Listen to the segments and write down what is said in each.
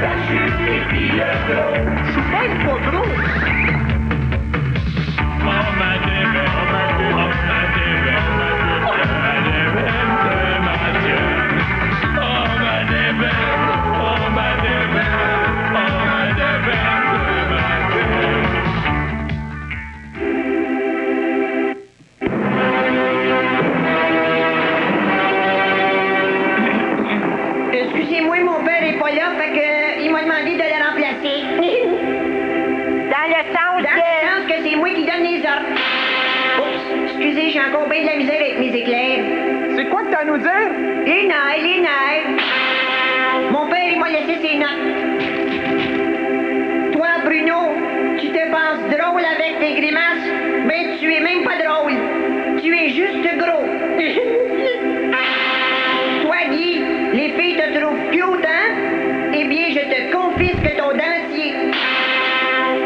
Je suis même pas gros. Excusez-moi, mon père est pas là, fait que il m'a demandé de le remplacer. Dans le sens que c'est moi qui donne les ordres. Oups, excusez, j'ai encore bien de la misère avec mes éclairs. C'est quoi que t'as à nous dire? Les nerfs. Mon père, il m'a laissé ses notes. Toi, Bruno, tu te penses drôle avec tes grimaces, mais tu es même pas drôle. Tu es juste gros. Toi, Guy, les filles te trouvent cute, hein? Eh bien, je te confisque ton dentier.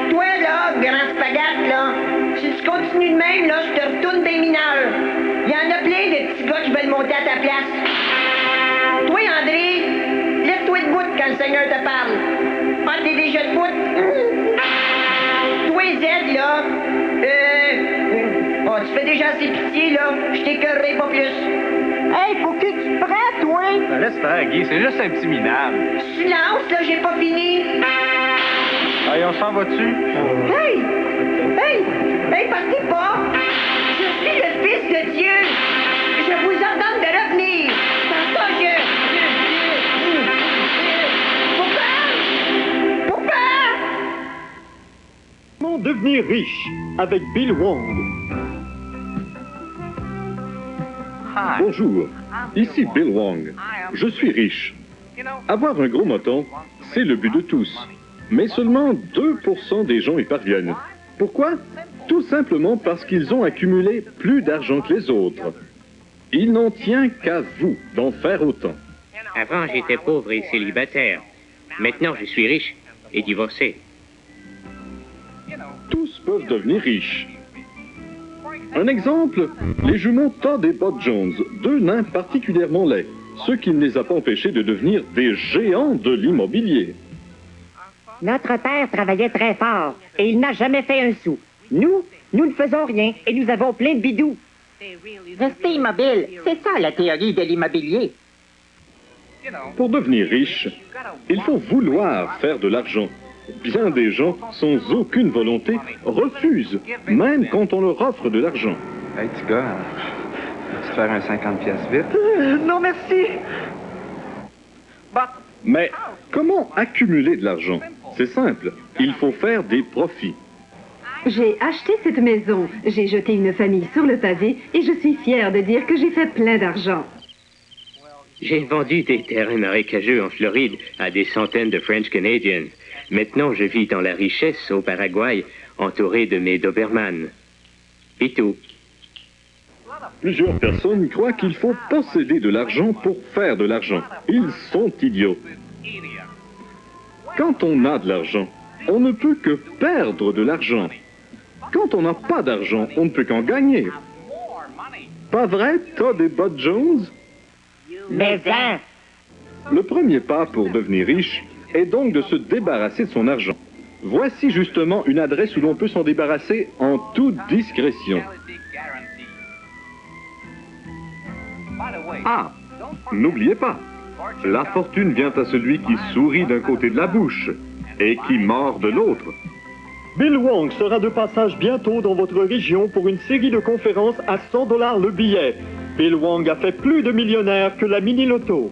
Toi, là, grand spaghette, là, si tu continues de même, là, je te retourne des mineurs. Il y en a plein de petits gars qui veulent monter à ta place. Toi, André, lève-toi debout quand le Seigneur te parle. Ah, t'es déjà debout? Toi, Z, là, oh, tu fais déjà assez pitié, là. Je t'écœurerai pas plus. Hey, faut que tu te prêtes, toi! Ben, laisse faire, Guy, c'est juste un petit minable. Silence, là, j'ai pas fini. Allez, on s'en va dessus. Hey! Partez pas! Je suis le Fils de Dieu! Je vous ordonne de revenir! Sans ça, Papa! Comment devenir riche avec Bill Wong? Bonjour, ici Bill Wong. Je suis riche. Avoir un gros moton, c'est le but de tous. Mais seulement 2% des gens y parviennent. Pourquoi? Tout simplement parce qu'ils ont accumulé plus d'argent que les autres. Il n'en tient qu'à vous d'en faire autant. Avant, j'étais pauvre et célibataire. Maintenant, je suis riche et divorcé. Tous peuvent devenir riches. Un exemple, les jumeaux Todd et Bob Jones, deux nains particulièrement laids, ce qui ne les a pas empêchés de devenir des géants de l'immobilier. Notre père travaillait très fort et il n'a jamais fait un sou. Nous ne faisons rien et nous avons plein de bidous. Rester immobile, c'est ça la théorie de l'immobilier. Pour devenir riche, il faut vouloir faire de l'argent. Bien des gens, sans aucune volonté, refusent, même quand on leur offre de l'argent. Hey, petit gars, vas-tu faire un 50$ vite? Non, merci! Mais comment accumuler de l'argent? C'est simple, il faut faire des profits. J'ai acheté cette maison, j'ai jeté une famille sur le pavé et je suis fière de dire que j'ai fait plein d'argent. J'ai vendu des terrains marécageux en Floride à des centaines de French Canadians. Maintenant, je vis dans la richesse au Paraguay, entouré de mes Doberman. Et tout. Plusieurs personnes croient qu'il faut posséder de l'argent pour faire de l'argent. Ils sont idiots. Quand on a de l'argent, on ne peut que perdre de l'argent. Quand on n'a pas d'argent, on ne peut qu'en gagner. Pas vrai, Todd et Bud Jones? Mais hein! Le premier pas pour devenir riche est donc de se débarrasser de son argent. Voici justement une adresse où l'on peut s'en débarrasser en toute discrétion. Ah, n'oubliez pas, la fortune vient à celui qui sourit d'un côté de la bouche et qui mord de l'autre. Bill Wong sera de passage bientôt dans votre région pour une série de conférences à $100 le billet. Bill Wong a fait plus de millionnaires que la mini-loto.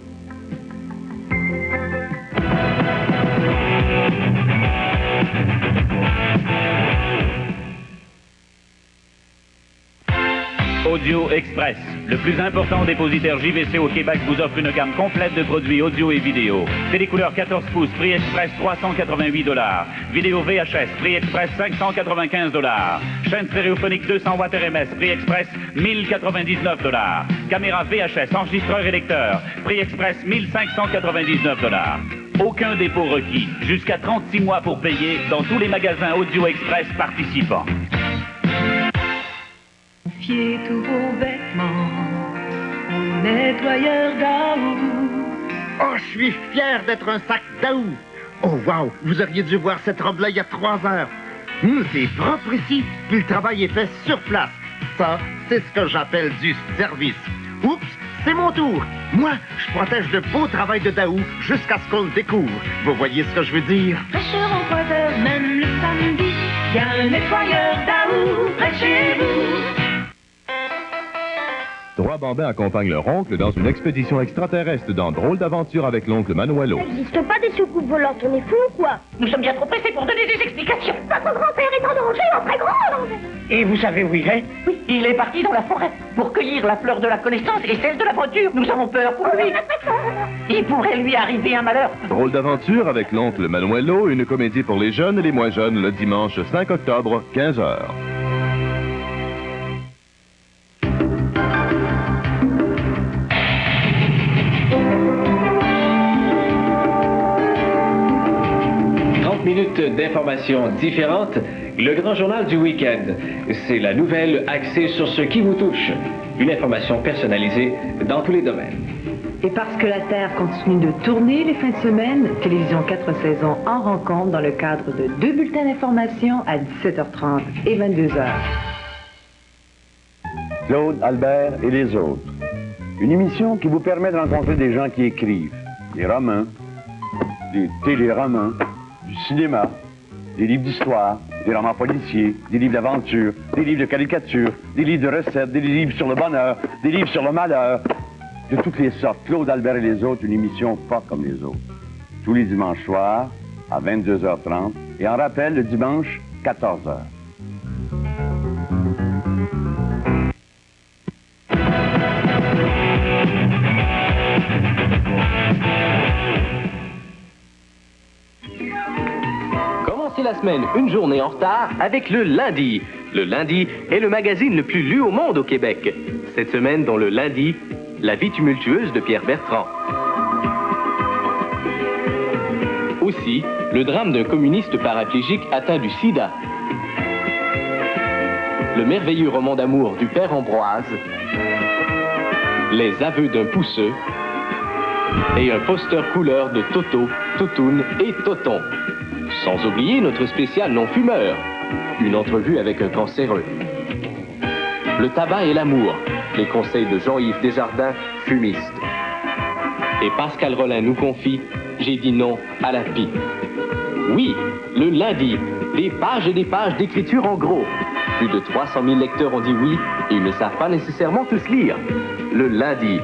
Audio Express, le plus important dépositaire JVC au Québec, vous offre une gamme complète de produits audio et vidéo. Télécouleur 14 pouces, prix express $388. Vidéo VHS, prix express $595. Chaîne stéréophonique 200 watts RMS, prix express $1099. Caméra VHS, enregistreur et lecteur, prix express $1599. Aucun dépôt requis, jusqu'à 36 mois pour payer dans tous les magasins Audio Express participants. Confiez tous vos vêtements au nettoyeur d'Aou. Oh, je suis fier d'être un sac d'Aou. Oh, wow! Vous auriez dû voir cette robe-là il y a 3 heures. C'est propre ici, puis le travail est fait sur place. Ça, c'est ce que j'appelle du service. Oups, c'est mon tour. Moi, je protège le beau travail de Daou jusqu'à ce qu'on le découvre. Vous voyez ce que je veux dire? Fraîcheur en croiseur, même le samedi, il y a un nettoyeur Daou près de chez vous. Trois bambins accompagnent leur oncle dans une expédition extraterrestre dans Drôle d'aventure avec l'oncle Manuelo. Ça n'existe pas des soucoupes volantes, on est fous ou quoi? Nous sommes bien trop pressés pour donner des explications. Votre grand-père est en danger, en très grand danger. Et vous savez où il est? Oui, il est parti dans la forêt pour cueillir la fleur de la connaissance et celle de l'aventure. Nous avons peur pour lui. Il pourrait lui arriver un malheur. Drôle d'aventure avec l'oncle Manuelo, une comédie pour les jeunes et les moins jeunes le dimanche 5 octobre, 15h. Minutes d'informations différentes, le grand journal du week-end. C'est la nouvelle axée sur ce qui vous touche. Une information personnalisée dans tous les domaines. Et parce que la Terre continue de tourner les fins de semaine, Télévision 4 saisons en rencontre dans le cadre de 2 bulletins d'information à 17h30 et 22h. Claude, Albert et les autres. Une émission qui vous permet de rencontrer des gens qui écrivent des romans, des téléromans, du cinéma, des livres d'histoire, des romans policiers, des livres d'aventure, des livres de caricature, des livres de recettes, des livres sur le bonheur, des livres sur le malheur, de toutes les sortes. Claude, Albert et les autres, une émission pas comme les autres. Tous les dimanches soirs, à 22h30, et en rappel le dimanche, 14h. La semaine, une journée en retard avec le lundi. Le lundi est le magazine le plus lu au monde au Québec. Cette semaine, dans le lundi, la vie tumultueuse de Pierre Bertrand. Aussi, le drame d'un communiste paraplégique atteint du sida. Le merveilleux roman d'amour du père Ambroise. Les aveux d'un pousseux. Et un poster couleur de Toto, Totoun et Toton. Sans oublier notre spécial non-fumeur, une entrevue avec un cancéreux. Le tabac et l'amour, les conseils de Jean-Yves Desjardins, fumiste. Et Pascal Rollin nous confie, j'ai dit non à la pipe. Oui, le lundi, des pages et des pages d'écriture en gros. Plus de 300 000 lecteurs ont dit oui, et ils ne savent pas nécessairement tous lire. Le lundi,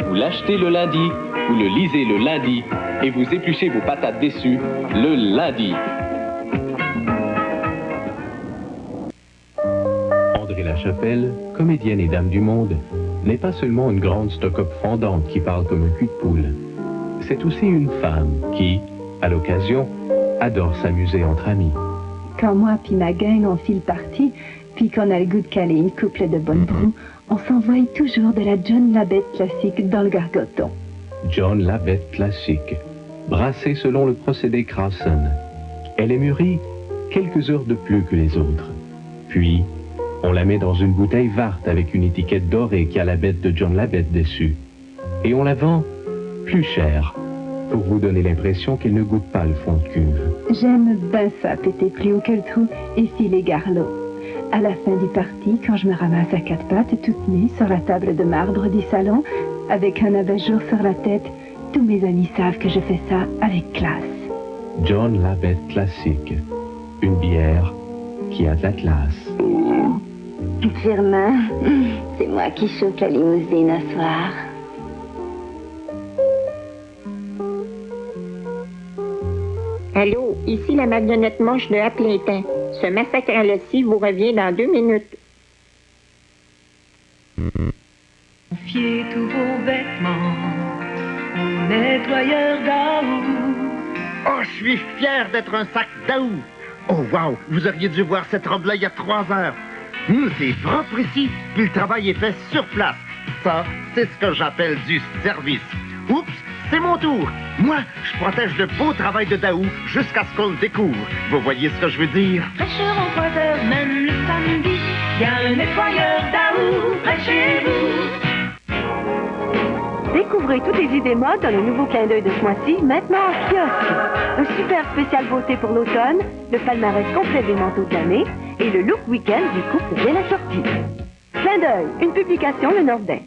vous l'achetez le lundi, vous le lisez le lundi, et vous épluchez vos patates déçues le lundi. André Lachapelle, comédienne et dame du monde, n'est pas seulement une grande stock-up fondante qui parle comme un cul de poule. C'est aussi une femme qui, à l'occasion, adore s'amuser entre amis. Quand moi puis ma gang on file parti, puis qu'on a le goût de caler une couple de bonnes brous, on s'envoie toujours de la John Labette classique dans le gargoton. John Labette classique, brassée selon le procédé Crasson. Elle est mûrie quelques heures de plus que les autres. Puis, on la met dans une bouteille verte avec une étiquette dorée qui a la bête de John Labette dessus. Et on la vend plus cher, pour vous donner l'impression qu'elle ne goûte pas le fond de cuve. J'aime ben ça, péter plus haut que le trou et filer garlot. À la fin du party, quand je me ramasse à 4 pattes, toute nue, sur la table de marbre du salon, avec un abat-jour sur la tête, tous mes amis savent que je fais ça avec classe. John Labette classique, une bière qui a de la classe. Germain, c'est moi qui chauffe la limousine ce soir. Allô, ici la marionnette moche de Aplétin. Ce massacre à la scie vous revient dans 2 minutes. Confiez tous vos vêtements au nettoyeur Daou. Oh, je suis fier d'être un sac Daou. Oh, wow, vous auriez dû voir cette robe-là il y a 3 heures. C'est propre ici, puis le travail est fait sur place. Ça, c'est ce que j'appelle du service. Oups, c'est mon tour. Moi, je protège le beau travail de Daou jusqu'à ce qu'on le découvre. Vous voyez ce que je veux dire? Fraîcheur en croiseur, même le samedi, il y a un nettoyeur Daou près de chez vous. Dès Découvrez toutes les idées mode dans le nouveau clin d'œil de ce mois-ci, maintenant en kiosque. Un super spécial beauté pour l'automne, le palmarès complet des manteaux de l'année et le look week-end du couple bien assorti. Clin d'œil, une publication Le Nordin.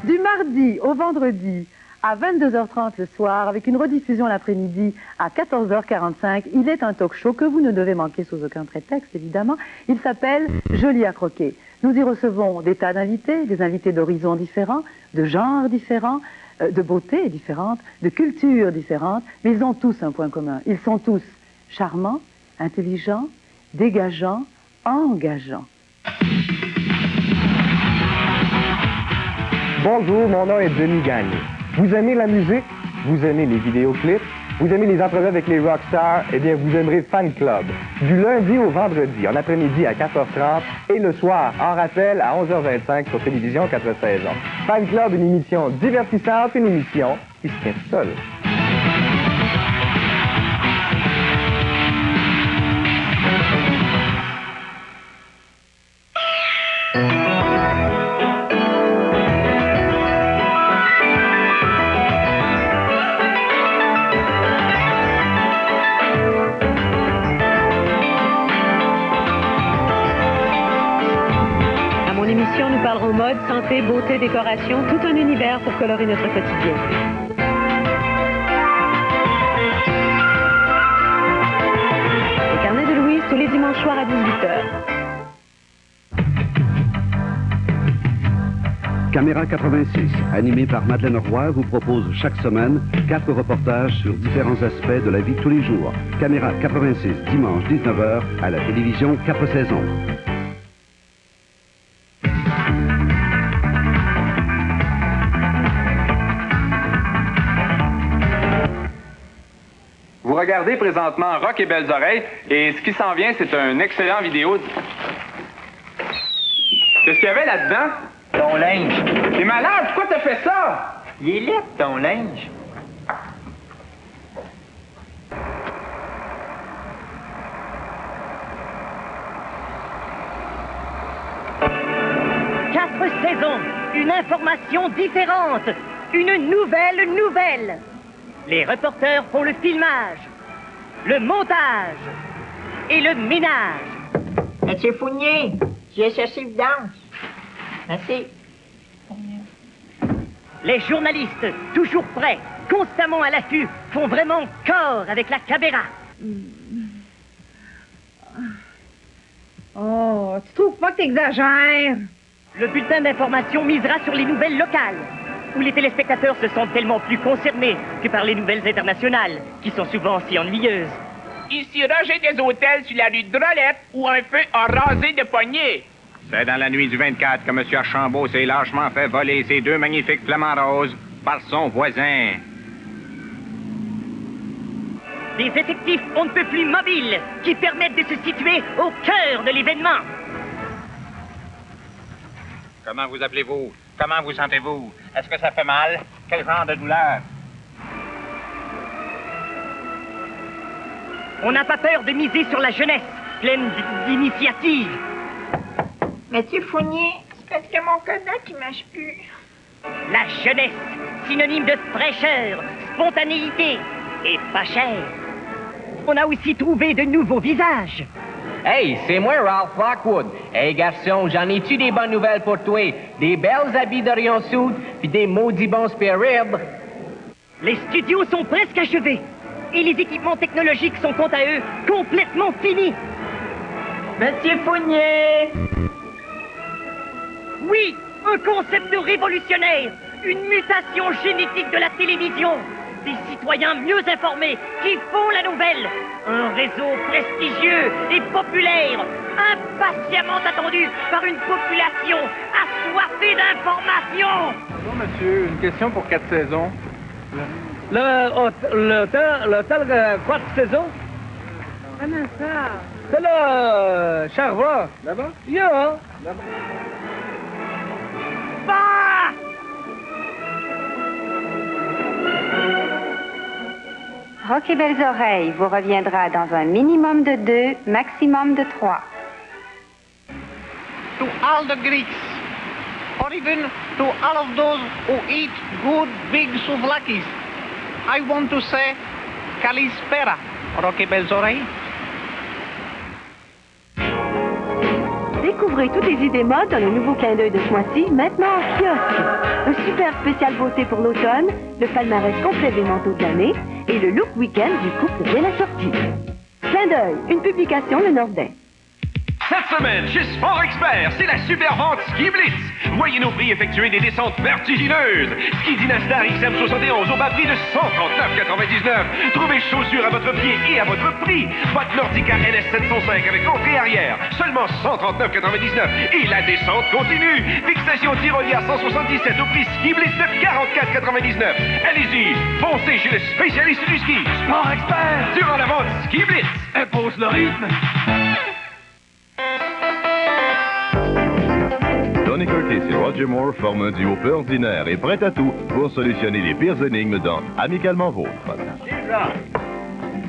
Du mardi au vendredi à 22h30 le soir, avec une rediffusion l'après-midi à 14h45, il est un talk show que vous ne devez manquer sous aucun prétexte, évidemment. Il s'appelle Joli à croquer. Nous y recevons des tas d'invités, des invités d'horizons différents, de genres différents, de beautés différentes, de cultures différentes, mais ils ont tous un point commun. Ils sont tous charmants, intelligents, dégageants, engageants. Bonjour, mon nom est Denis Gagné. Vous aimez la musique? Vous aimez les vidéoclips? Vous aimez les entrevues avec les rockstars? Eh bien, vous aimerez Fan Club. Du lundi au vendredi, en après-midi à 4h30 et le soir, en rappel, à 11h25 sur Télévision 4 saisons. Fan Club, une émission divertissante, une émission qui se tient toute seule. Nous parlerons mode, santé, beauté, décoration, tout un univers pour colorer notre quotidien. Les carnets de Louise tous les dimanches soirs à 18h. Caméra 86, animé par Madeleine Roy, vous propose chaque semaine 4 reportages sur différents aspects de la vie de tous les jours. Caméra 86, dimanche 19h à la télévision 4 saisons. Vous regardez présentement Rock et Belles Oreilles, et ce qui s'en vient, c'est un excellent vidéo. Qu'est-ce qu'il y avait là-dedans? Ton linge. T'es malade? Pourquoi t'as fait ça? Il est laid, ton linge. Quatre saisons, une information différente, une nouvelle. Les reporters font le filmage, le montage et le ménage. Monsieur Fournier, j'ai cherché vidange. Merci. Les journalistes, toujours prêts, constamment à l'affût, font vraiment corps avec la caméra. Oh, tu trouves pas que t'exagères? Le bulletin d'information misera sur les nouvelles locales, où les téléspectateurs se sentent tellement plus concernés que par les nouvelles internationales, qui sont souvent si ennuyeuses. Ici Roger des Hôtels sur la rue Drolette, où un feu a rasé de poignées. C'est dans la nuit du 24 que M. Archambault s'est lâchement fait voler ses 2 magnifiques flamants roses par son voisin. Des effectifs on ne peut plus mobiles, qui permettent de se situer au cœur de l'événement. Comment vous appelez-vous? Comment vous sentez-vous? Est-ce que ça fait mal? Quel genre de douleur? On n'a pas peur de miser sur la jeunesse, pleine d'initiatives. Monsieur Fournier, c'est parce que mon Kodak, il marche plus. La jeunesse, synonyme de fraîcheur, spontanéité et pas cher. On a aussi trouvé de nouveaux visages. Hey, c'est moi, Ralph Lockwood. Hey, garçon, j'en ai-tu des bonnes nouvelles pour toi? Des belles habits d'Orion Soud, puis des maudits bons spare ribs. Les studios sont presque achevés. Et les équipements technologiques sont, quant à eux, complètement finis. Monsieur Fournier! Oui, un concept révolutionnaire. Une mutation génétique de la télévision. Des citoyens mieux informés qui font la nouvelle. Un réseau prestigieux et populaire, impatiemment attendu par une population assoiffée d'informations. Bonjour, monsieur. Une question pour 4 saisons. L'hôtel 4 saisons? Comment ça? C'est là, Charva. Là-bas? Yeah. Là-bas. Bah! Rock et Belles Oreilles vous reviendra dans un minimum de 2, maximum de 3. To all the Greeks or even to all of those who eat good big souvlakis. I want to say Kalispera, Rock et Belles Oreilles. Découvrez toutes les idées mode dans le nouveau clin d'œil de ce mois-ci, maintenant en kiosque. Un super spécial beauté pour l'automne, le palmarès complet des manteaux de l'année et le look week-end du couple bien assorti. Clin d'œil, une publication Le Nordin. Cette semaine, chez Sport Expert, c'est la super vente Ski Blitz. Voyez nos prix effectuer des descentes vertigineuses. Ski Dynastar XM71 au bas prix de 139,99. Trouvez chaussures à votre pied et à votre prix. Boîte Nordica LS705 avec entrée arrière, seulement 139,99. Et la descente continue. Fixation tyrolienne 177 au prix Ski Blitz de 44,99. Allez-y, foncez chez le spécialiste du ski. Sport Expert, durant la vente Ski Blitz. Impose le rythme. Tony Curtis et Roger Moore forment un duo peu ordinaire et prêt à tout pour solutionner les pires énigmes dans Amicalement Vôtre.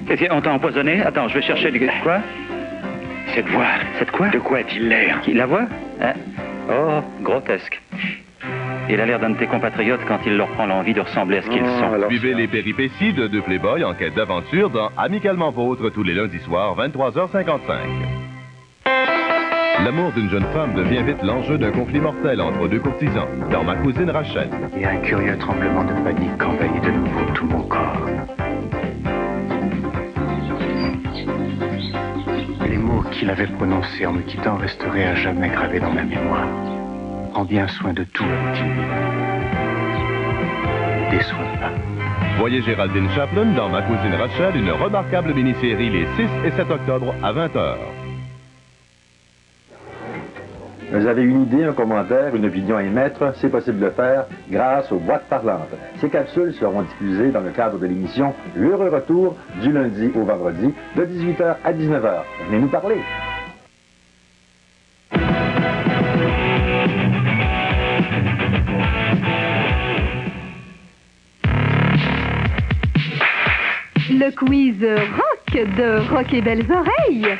Qu'est-ce qu'on t'a empoisonné? Attends, je vais chercher du... Quoi? Cette voix. Cette quoi? De quoi a-t-il l'air? Qui, la voix? Hein? Oh, grotesque. Il a l'air d'un de tes compatriotes quand il leur prend l'envie de ressembler à ce qu'ils sont. Suivez les péripéties de deux playboys en quête d'aventure dans Amicalement Vôtre tous les lundis soirs, 23h55. L'amour d'une jeune femme devient vite l'enjeu d'un conflit mortel entre deux courtisans, dans Ma cousine Rachel. Et un curieux tremblement de panique envahit de nouveau tout mon corps. Les mots qu'il avait prononcés en me quittant resteraient à jamais gravés dans ma mémoire. Prends bien soin de tout, avait-il dit. Ne déçois pas. Voyez Géraldine Chaplin dans Ma cousine Rachel, une remarquable mini-série les 6 et 7 octobre à 20h. Vous avez une idée, un commentaire, une opinion à émettre, c'est possible de le faire grâce aux boîtes parlantes. Ces capsules seront diffusées dans le cadre de l'émission L'Heureux Retour du lundi au vendredi de 18h à 19h. Venez nous parler. Le quiz rock de Rock et Belles Oreilles.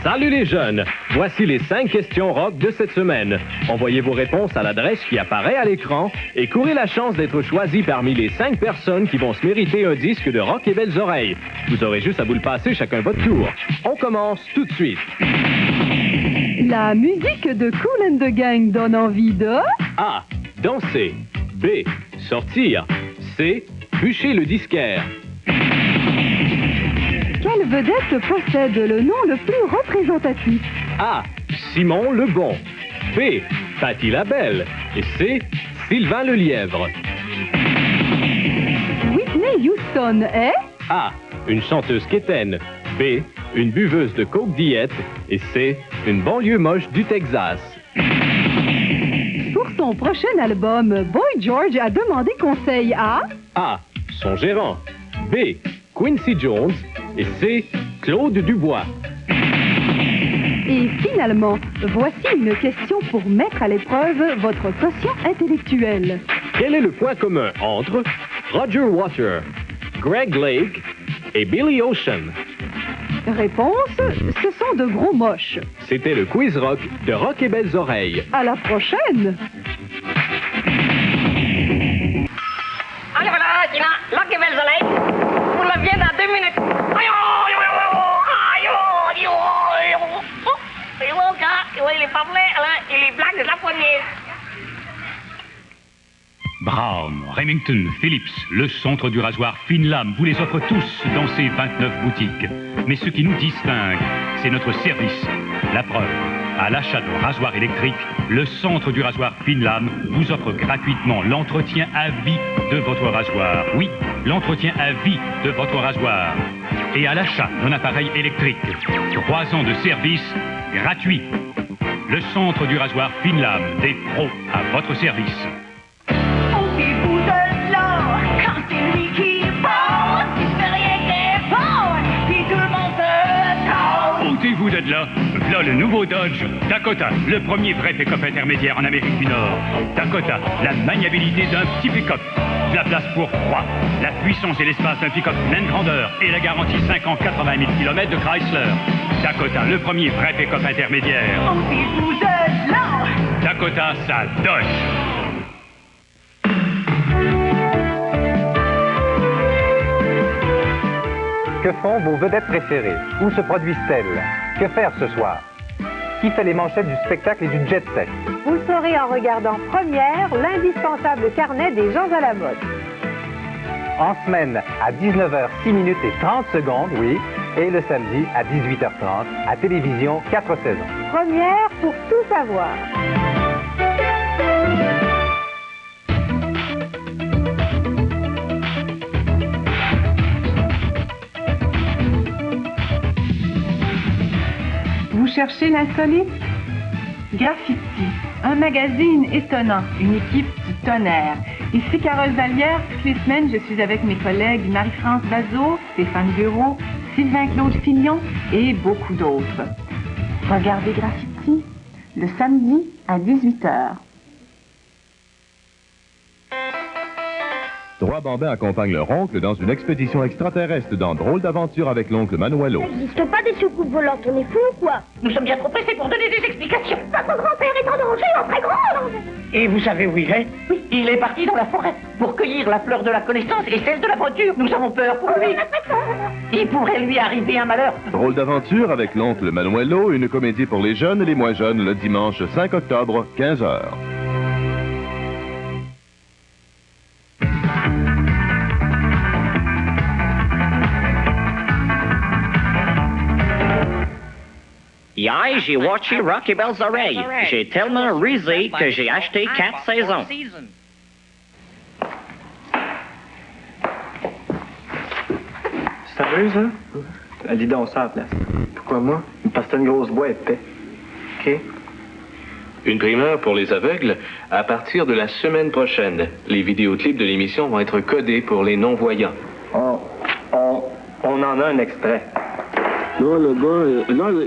Salut les jeunes! Voici les 5 questions rock de cette semaine. Envoyez vos réponses à l'adresse qui apparaît à l'écran et courez la chance d'être choisi parmi les 5 personnes qui vont se mériter un disque de Rock et Belles Oreilles. Vous aurez juste à vous le passer chacun votre tour. On commence tout de suite. La musique de Kool and the Gang donne envie de... A. Danser. B. Sortir. C. Bûcher le disquaire. Quelle vedette possède le nom le plus représentatif? A. Simon Le Bon. B. Patti LaBelle. Et C. Sylvain Lelièvre. Whitney Houston est... A. Une chanteuse quétaine. B. Une buveuse de coke diète. Et C. Une banlieue moche du Texas. Pour son prochain album, Boy George a demandé conseil à... A. Son gérant. B. Quincy Jones. Et C. Claude Dubois. Et finalement, voici une question pour mettre à l'épreuve votre quotient intellectuel. Quel est le point commun entre Roger Waters, Greg Lake et Billy Ocean? Réponse, ce sont de gros moches. C'était le quiz rock de Rock et Belles Oreilles. À la prochaine! Allez voilà, Tina, Rock et Belles Oreilles. On revient dans 2 minutes. Il est pas vrai, il est blague de la poignée. Brown, Remington, Phillips, le centre du rasoir fine lame vous les offre tous dans ces 29 boutiques. Mais ce qui nous distingue, c'est notre service. La preuve, à l'achat de rasoir électrique, le centre du rasoir fine lame vous offre gratuitement l'entretien à vie de votre rasoir. Oui, l'entretien à vie de votre rasoir. Et à l'achat d'un appareil électrique, 3 ans de service gratuit. Le centre du rasoir fine lame, des pros à votre service. Ôtez-vous de là, quand c'est lui qui parle, il fait rien qui parle, puis tout le monde se calme. Ôtez-vous de là, voilà le nouveau Dodge Dakota, le premier vrai pick-up intermédiaire en Amérique du Nord. Dakota, la maniabilité d'un petit pick-up, la place pour 3, la puissance et l'espace d'un pick-up pleine grandeur et la garantie 5 ans 80 000 km de Chrysler. Dakota, le premier vrai pick-up intermédiaire. Montez-vous de là! Dakota, ça doche. Que font vos vedettes préférées? Où se produisent-elles? Que faire ce soir? Qui fait les manchettes du spectacle et du jet-set? Vous le saurez en regardant Première, l'indispensable carnet des gens à la mode. En semaine, à 19h 6 minutes et 30 secondes, oui, et le samedi à 18h30, à Télévision 4 saisons. Première pour tout savoir. Vous cherchez l'insolite? Graffiti, un magazine étonnant, une équipe du tonnerre. Ici Carole Vallière, toutes les semaines, je suis avec mes collègues Marie-France Bazot, Stéphane Bureau, Sylvain-Claude Fillon et beaucoup d'autres. Regardez Graffiti, le samedi à 18h. Trois bambins accompagnent leur oncle dans une expédition extraterrestre dans Drôle d'aventure avec l'oncle Manuelo. Il n'existe pas des soucoupes volantes, on est fous ou quoi? Nous sommes bien trop pressés pour donner des explications. Votre grand-père est en danger, en très grand danger. Et vous savez où il est? Oui, il est parti dans la forêt pour cueillir la fleur de la connaissance et celle de la voiture. Nous avons peur pour lui. Il pourrait lui arriver un malheur. Drôle d'aventure avec l'oncle Manuelo, une comédie pour les jeunes et les moins jeunes le dimanche 5 octobre, 15h. Hier, j'ai watché Rock et Belles Oreilles. J'ai tellement risé que j'ai acheté 4 saisons. Sérieux, ça? Elle dit donc ça à la place. Pourquoi moi? Parce que t'as une grosse boîte, t'es. OK? Une primeur pour les aveugles. À partir de la semaine prochaine, les vidéoclips de l'émission vont être codés pour les non-voyants. On en a un extrait. Là, le gars,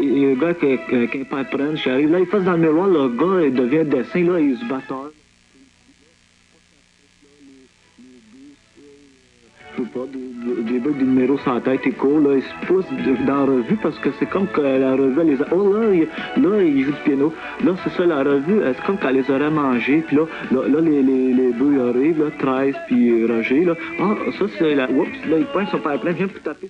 il y a un gars qui est pas prendre, j'arrive. Là, il passe dans le miroir, le gars, il devient dessin, là, il se bataille. Je sais pas, des bugs de numéro sur la tête, il court, là, il se pousse dans la revue parce que c'est comme que la revue, elle les a... Oh, là, il joue du piano. Là, c'est ça, la revue, c'est comme qu'elle les aurait mangés, puis là, les bœufs arrivent, là, 13, puis Roger, là. Ah, ça, c'est la... Oups, là, il pointe son père plein, viens pour taper.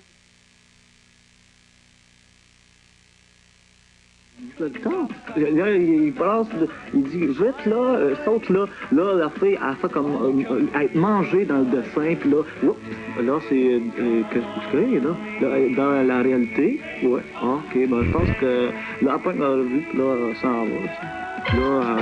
Là, il passe, il dit vite là, saute là, la fille elle fait comme être mangée dans le dessin, puis là, là c'est qu'est-ce que là, dans la réalité, ouais, ok, ben je pense que là après la revue, puis là ça en va, là.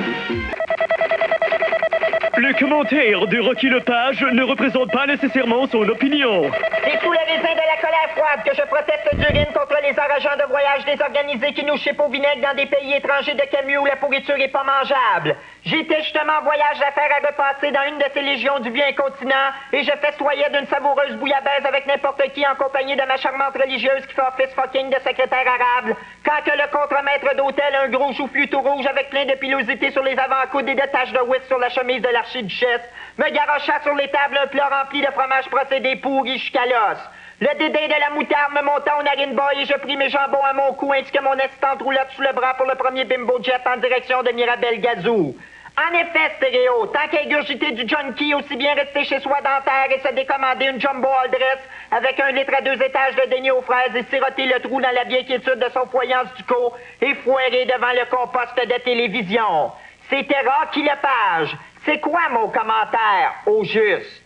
Le commentaire de Rocky Lepage ne représente pas nécessairement son opinion. C'est sous le raisin de la colère froide que je proteste d'urine contre les arrogants de voyage désorganisés qui nous chipent au vinaigre dans des pays étrangers de Camus où la pourriture est pas mangeable. J'étais justement en voyage d'affaires à repasser dans une de ces légions du vieux incontinent et je festoyais d'une savoureuse bouillabaisse avec n'importe qui en compagnie de ma charmante religieuse qui fait office fucking de secrétaire arabe. Quand que le contremaître d'hôtel, un gros chou-flûte tout rouge avec plein de pilosité sur les avant-coudes et de taches de whisk sur la chemise de l'archiduchesse, me garocha sur les tables un plat rempli de fromage procédé pourri jusqu'à l'os. Le dédain de la moutarde me monta au narine boy et je pris mes jambons à mon cou ainsi que mon assistante roulotte sous le bras pour le premier bimbo jet en direction de Mirabel Gazou. En effet, stéréo, tant qu'à égurgiter du junkie, aussi bien rester chez soi dentaire et se décommander une jumbo all dress avec 1 litre à 2 étages de déni aux fraises et siroter le trou dans la vieille quiétude de son foyer du co et foirer devant le compost de télévision. C'était Rocky Lepage. C'est quoi mon commentaire, au juste?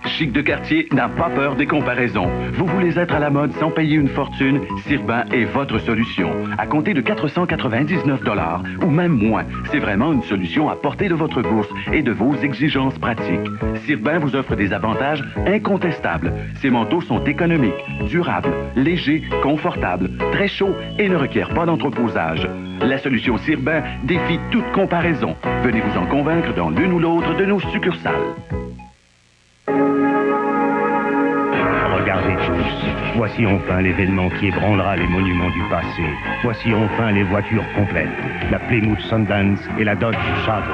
Chic de quartier n'a pas peur des comparaisons. Vous voulez être à la mode sans payer une fortune? Sirbin est votre solution. À compter de 499 $ ou même moins. C'est vraiment une solution à portée de votre bourse et de vos exigences pratiques. Sirbin vous offre des avantages incontestables. Ses manteaux sont économiques, durables, légers, confortables, très chauds et ne requièrent pas d'entreposage. La solution Sirbin défie toute comparaison. Venez vous en convaincre dans l'une ou l'autre de nos succursales. Regardez tous. Voici enfin l'événement qui ébranlera les monuments du passé. Voici enfin les voitures complètes. La Plymouth Sundance et la Dodge Shadow.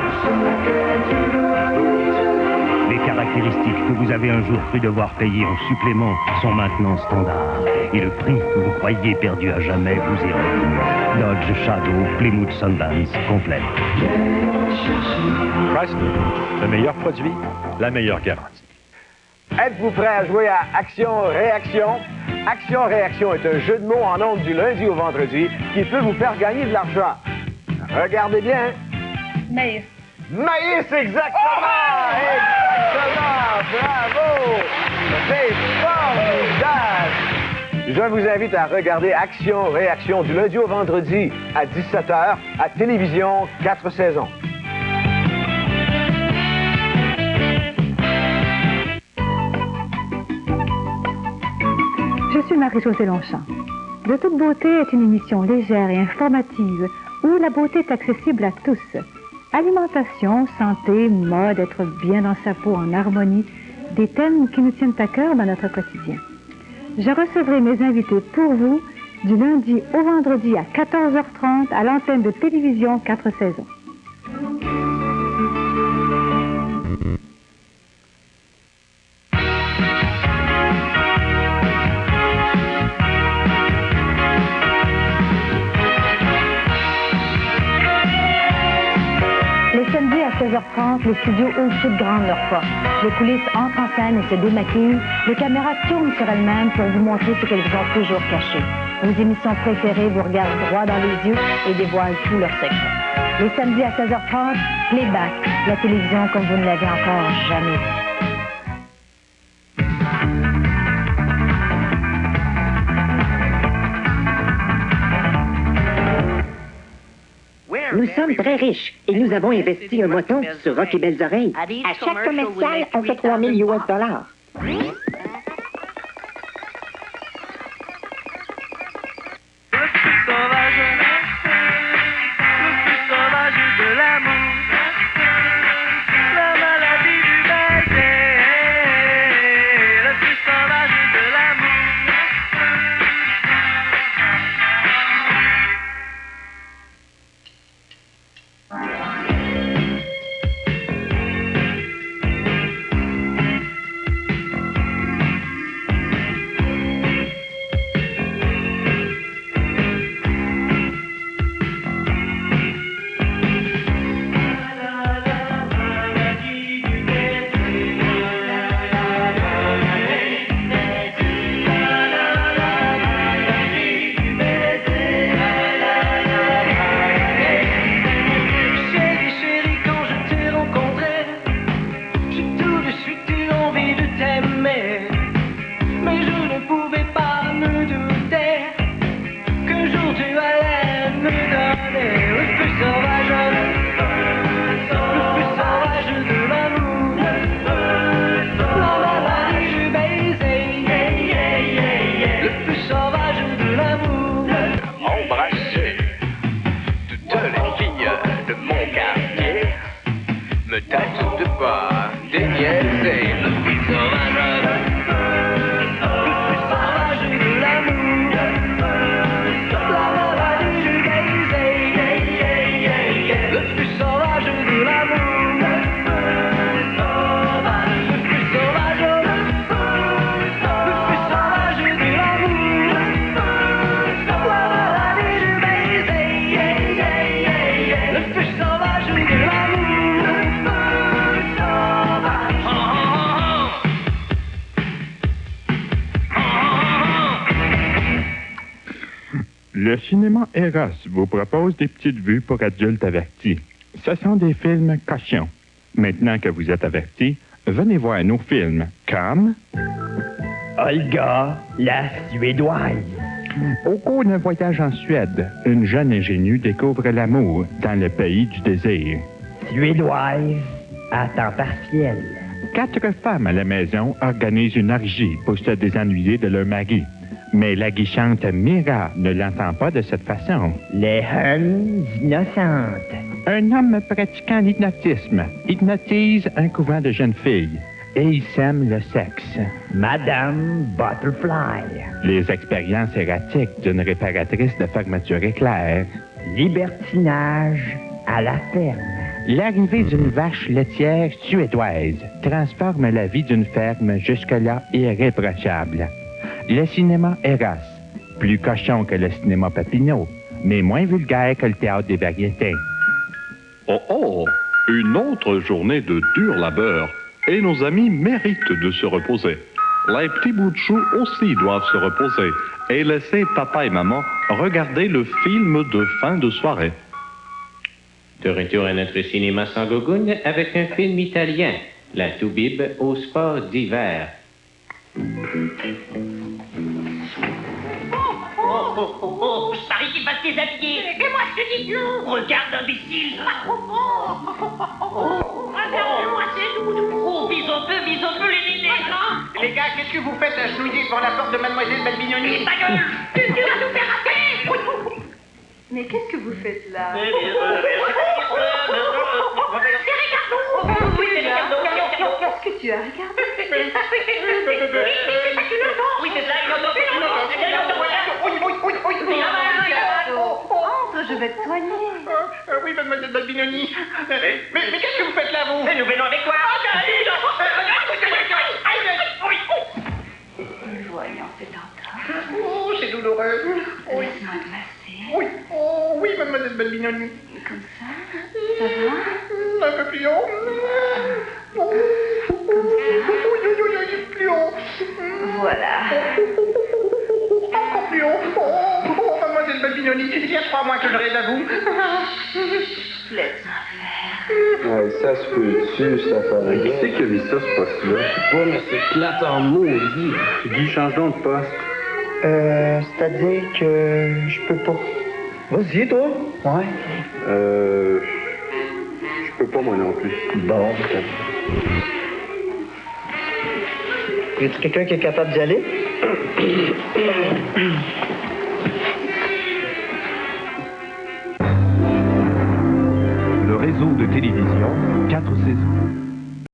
Les caractéristiques que vous avez un jour cru devoir payer en supplément sont maintenant standards. Et le prix que vous croyiez perdu à jamais vous est revenu. Dodge Shadow Plymouth Sundance complète. Chrysler, le meilleur produit, la meilleure garantie. Êtes-vous prêt à jouer à Action-Réaction? Action-Réaction est un jeu de mots en ondes du lundi au vendredi qui peut vous faire gagner de l'argent. Regardez bien. Maïs. Maïs, exactement! Exactement! Bravo! C'est formidable! Je vous invite à regarder Action-Réaction du lundi au vendredi à 17h à Télévision 4 saisons. Je suis Marie-Josée Longchamp. De toute beauté est une émission légère et informative où la beauté est accessible à tous. Alimentation, santé, mode, être bien dans sa peau en harmonie, des thèmes qui nous tiennent à cœur dans notre quotidien. Je recevrai mes invités pour vous du lundi au vendredi à 14h30 à l'antenne de Télévision 4 saisons. Les samedis à 16h30, les studios au-dessus de grande leur fois. Les coulisses entrent en scène et se démaquillent. Les caméras tournent sur elles-mêmes pour vous montrer ce qu'elles vous ont toujours caché. Vos émissions préférées vous regardent droit dans les yeux et dévoilent tous leurs secrets. Les samedis à 16h30, Playback, la télévision comme vous ne l'avez encore jamais vue. Nous sommes très riches et nous avons investi un montant sur Rock et Belles Oreilles. À chaque commercial, on fait 3 000 US dollars. Le cinéma Eros vous propose des petites vues pour adultes avertis. Ce sont des films cochons. Maintenant que vous êtes avertis, venez voir nos films comme... Olga, la Suédoise. Au cours d'un voyage en Suède, une jeune ingénue découvre l'amour dans le pays du désir. Suédoise, à temps partiel. 4 femmes à la maison organisent une orgie pour se désennuyer de leur mari. Mais la guichante Mira ne l'entend pas de cette façon. Les Huns innocentes. Un homme pratiquant l'hypnotisme hypnotise un couvent de jeunes filles. et ils sèment le sexe. Madame Butterfly. Les expériences erratiques d'une réparatrice de fermeture éclair. Libertinage à la ferme. L'arrivée d'une vache laitière suédoise transforme la vie d'une ferme jusque-là irréprochable. Le cinéma Eros, plus cochon que le cinéma Papineau, mais moins vulgaire que le théâtre des variétés. Oh oh! Une autre journée de dur labeur, et nos amis méritent de se reposer. Les petits bouts de chou aussi doivent se reposer et laisser papa et maman regarder le film de fin de soirée. De retour à notre cinéma sans gogoune avec un film italien, La Toubib au sport d'hiver. Oh, je parie qu'il va se déshabiller. Mais moi, je te dis non. Regarde, imbécile. Regarde-moi, c'est doudou. Oh, vise un peu les nénés. Les gars, qu'est-ce que vous faites agenouillés devant la porte de Mademoiselle Balbignoni? Ta gueule. Tu vas nous faire rater. Mais qu'est-ce que vous faites là? C'est Ricardo. Oui, là. Qu'est-ce que tu as regardé? Oui, c'est ça, il entend. Entre, je vais te soigner. Oui, Mademoiselle Balbignoni. Mais qu'est-ce que vous faites là, vous? Nous venons avec toi. Voyons, c'est encore. Oh, c'est douloureux. Oui. Laisse-moi te masser. Oui. Oh, oui, Mademoiselle Balbignoni. Comme ça? Ça va? Un peu plus haut. Comme ça? Oui, plus haut. Voilà. Encore plus haut. Oh, Mademoiselle Balbignoni, il y a 3 mois que je rêve à vous. Laisse-moi faire. Ouais, ça se peut-tu, ça fait. Qui c'est qui a vu ça, ce poste-là? Je sais pas, mais c'est plate en maudit. Tu dis, change donc de poste. C'est-à-dire que je peux pas. Vas-y, toi. Ouais. Je peux pas, moi non plus. Bon, y a-t-il quelqu'un qui est capable d'y aller? Le réseau de télévision, 4 saisons.